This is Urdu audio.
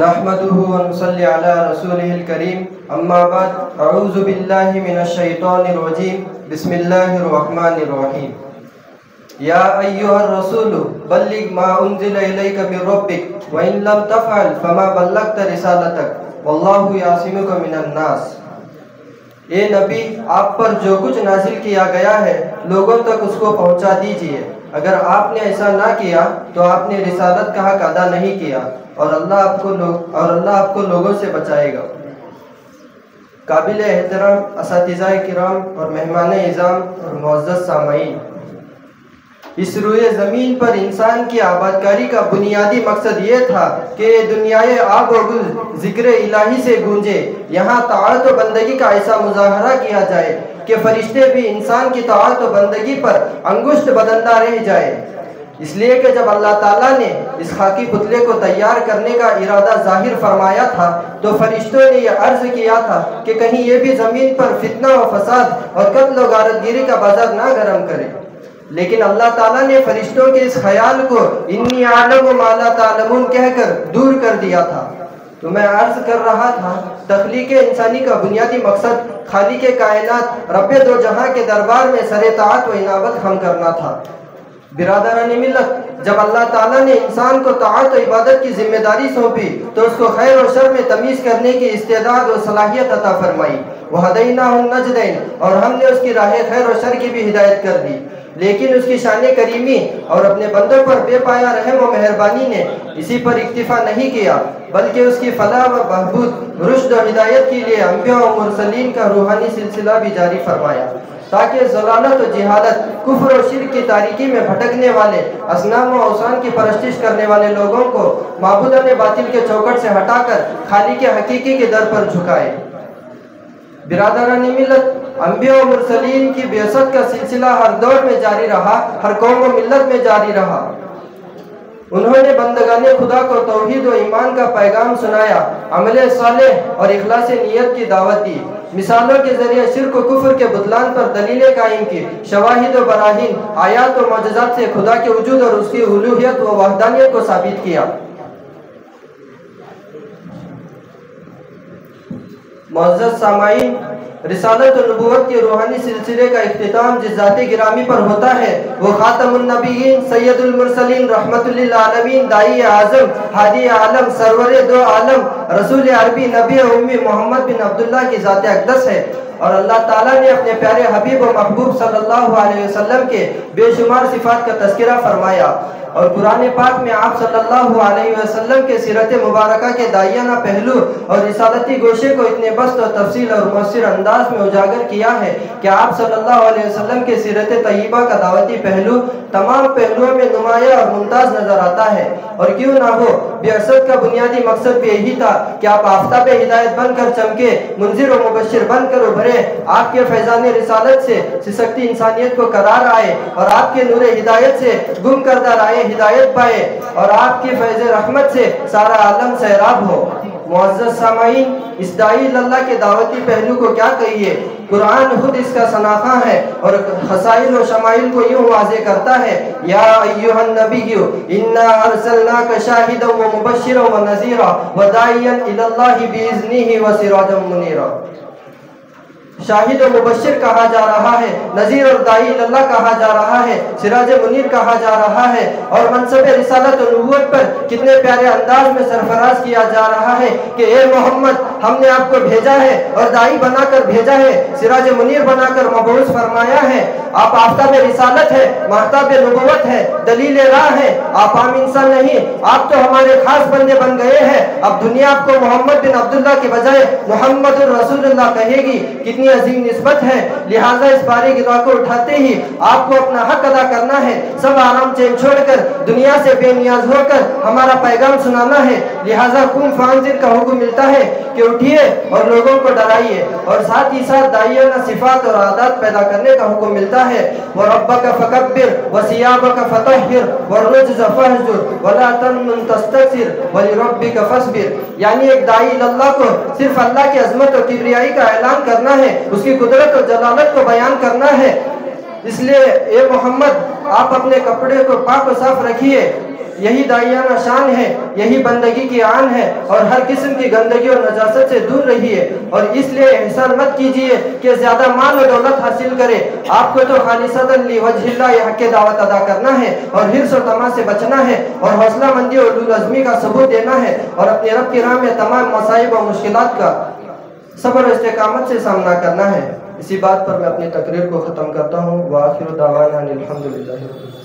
نحمده ونصلي على رسوله الكريم اما بعد اعوذ بالله من الشيطان الرجيم بسم الله الرحمن الرحيم يا ايها الرسول بلغ ما انزل اليك من ربك وان لم تفعل فما بلغت رسالتك والله يعصمك من الناس۔ اے نبی، آپ پر جو کچھ نازل کیا گیا ہے لوگوں تک اس کو پہنچا دیجئے، اگر آپ نے ایسا نہ کیا تو آپ نے رسالت کا حق ادا نہیں کیا اور اللہ آپ کو لوگوں سے بچائے گا۔ قابل احترام اساتذہ کرام اور مہمان اعظام اور معزز سامعین، اس روئے زمین پر انسان کی آبادکاری کا بنیادی مقصد یہ تھا کہ دنیائے آب و گل ذکر الہی سے گونجے، یہاں طاعت و بندگی کا ایسا مظاہرہ کیا جائے کہ فرشتے بھی انسان کی طاعت و بندگی پر انگشت بدندہ رہ جائے۔ اس لیے کہ جب اللہ تعالیٰ نے اس خاکی پتلے کو تیار کرنے کا ارادہ ظاہر فرمایا تھا تو فرشتوں نے یہ عرض کیا تھا کہ کہیں یہ بھی زمین پر فتنہ و فساد اور قتل و غارتگیری کا بازار نہ گرم کرے، لیکن اللہ تعالیٰ نے فرشتوں کے اس خیال کو انی اعلم ما لا تعلمون کہہ کر دور کر دیا تھا۔ تو میں عرض کر رہا تھا، تخلیق انسانی کا بنیادی مقصد خالق کائنات رب دو جہاں کے دربار میں سر طاعت و انابت خم کرنا تھا۔ برادران ملت، جب اللہ تعالیٰ نے انسان کو طاعت و عبادت کی ذمہ داری سونپی تو اس کو خیر و شر میں تمیز کرنے کی استعداد و صلاحیت عطا فرمائی۔ وَهَدَيْنَاهُ النَّجْدَيْنِ، اور ہم نے اس کی راہ خیر و شر کی بھی ہدایت کر دی، لیکن اس کی شان کریمی اور اپنے بندوں پر بے پایا رحم و مہربانی نے اسی پر اکتفا نہیں کیا، بلکہ اس کی فلاح و بہبود، رشد و ہدایت کے لیے انبیاء و مرسلین کا روحانی سلسلہ بھی جاری فرمایا، تاکہ ضلالت و جہالت، کفر و شرک کی تاریکی میں بھٹکنے والے، اصنام و اوثان کی پرستش کرنے والے لوگوں کو معبودان باطل کے چوکٹ سے ہٹا کر خالق حقیقی کے در پر جھکائے۔ برادران ملت، انبیاء و مرسلین کی بعثت کا سلسلہ ہر دور میں جاری رہا، ہر قوم و ملت میں جاری رہا۔ انہوں نے بندگان خدا کو توحید و ایمان کا پیغام سنایا، عمل صالح اور اخلاص نیت کی دعوت دی، مثالوں کے ذریعے شرک و کفر کے بطلان پر دلیلیں قائم کی، شواہد و براہین، آیات و معجزات سے خدا کے وجود اور اس کی الوہیت و وحدانیت کو ثابت کیا۔ معزز سامعین، رسالت و نبوت کے روحانی سلسلے کا اختتام جس ذات گرامی پر ہوتا ہے وہ خاتم النبیین، سید المرسلین، رحمت للعالمین، داعی اعظم، ہادی عالم، سرور دو عالم، رسول عربی، نبی امی محمد بن عبداللہ کی ذات اقدس ہے، اور اللہ تعالیٰ نے اپنے پیارے حبیب و محبوب صلی اللہ علیہ وسلم کے بے شمار صفات کا تذکرہ فرمایا، اور قرآن پاک میں آپ صلی اللہ علیہ وسلم کے سیرت مبارکہ کے داعیانہ پہلو اور رسالتی گوشے کو اتنے بسط و تفصیل اور مؤثر انداز میں اجاگر کیا ہے کہ آپ صلی اللہ علیہ وسلم کے سیرت طیبہ کا دعوتی پہلو تمام پہلوؤں میں نمایاں اور ممتاز نظر آتا ہے، اور کیوں نہ ہو، بعثت کا بنیادی مقصد بھی یہی تھا کہ آپ آفتاب ہدایت بن کر چمکے، منذر و مبشر بن کر ابھرے، آپ کے فیضان رسالت سے سسکتی انسانیت کو قرار آئے، اور آپ کے نور ہدایت سے گم کردہ رائے ہدایت پائے، اور آپ کی فیض رحمت سے سارا عالم سیراب ہو۔ معزز سامعین، اس داعی اللہ کے دعوتی پہلو کو کیا کہیے، قرآن خود اس کا شناخہ ہے اور خصائل و شمائل کو یوں واضح کرتا ہے، یا ایھا النبی انا ارسلناک شاہدا و مبشرا و نذیرا و داعیا الی اللہ باذنہ و سراجا منیرا۔ شاہد و مبشر کہا جا رہا ہے، نذیر اور داعی اللہ کہا جا رہا ہے، سراج منیر کہا جا رہا ہے، اور منصب رسالت و نبوت پر کتنے پیارے انداز میں سرفراز کیا جا رہا ہے کہ اے محمد، ہم نے آپ کو بھیجا ہے اور داعی بنا کر بھیجا ہے، سراج منیر بنا کر مبعوث فرمایا ہے۔ آپ آفتاب رسالت ہے، مہتاب نبوت ہے، دلیل راہ ہے، آپ عام انسان نہیں، آپ تو ہمارے خاص بندے بن گئے ہیں۔ اب دنیا آپ کو محمد بن عبداللہ کے بجائے محمد الرسول اللہ کہے گی، کتنی عظیم نسبت ہے، لہٰذا اس باری گدا کو اٹھاتے ہی آپ کو اپنا حق ادا کرنا ہے، سب آرام چین چھوڑ کر دنیا سے بے نیاز ہو کر ہمارا پیغام سنانا ہے، لہٰذا قم فانذر کا حکم ملتا ہے کہ اٹھیے اور لوگوں کو ڈرائیے، اور ساتھ ہی ساتھ داعیانہ صفات اور عادات پیدا کرنے کا حکم ملتا ہے، وَرَبَّكَ فَكَبِّرْ وَثِيَابَكَ فَطَهِّرْ وَالرُّجْزَ فَاهْجُرْ وَلَا تَمْنُنْ تَسْتَكْثِرْ وَلِرَبِّكَ فَاصْبِرْ۔ یعنی ایک داعی اللہ کو صرف اللہ کی عظمت اور کبریائی کا اعلان کرنا ہے، اس کی قدرت اور جلالت کو بیان کرنا ہے، اس لیے اے محمد، آپ اپنے کپڑے کو پاک و صاف رکھیے، یہی داعیانہ شان ہے، یہی بندگی کی آن ہے، اور ہر قسم کی گندگی اور نجاست سے دور رہیے، اور اس لیے احسان مت کیجیے کہ زیادہ مال و دولت حاصل کرے۔ آپ کو تو خالصتاً لوجہ اللہ یہ حق دعوت ادا کرنا ہے، اور حرص و طمع سے بچنا ہے، اور حوصلہ مندی اور اولو العزمی کا ثبوت دینا ہے، اور اپنے رب کی راہ میں تمام مصائب و مشکلات کا صبر و استقامت سے سامنا کرنا ہے۔ اسی بات پر میں اپنی تقریر کو ختم کرتا ہوں۔ وآخر دعوانا الحمدللہ۔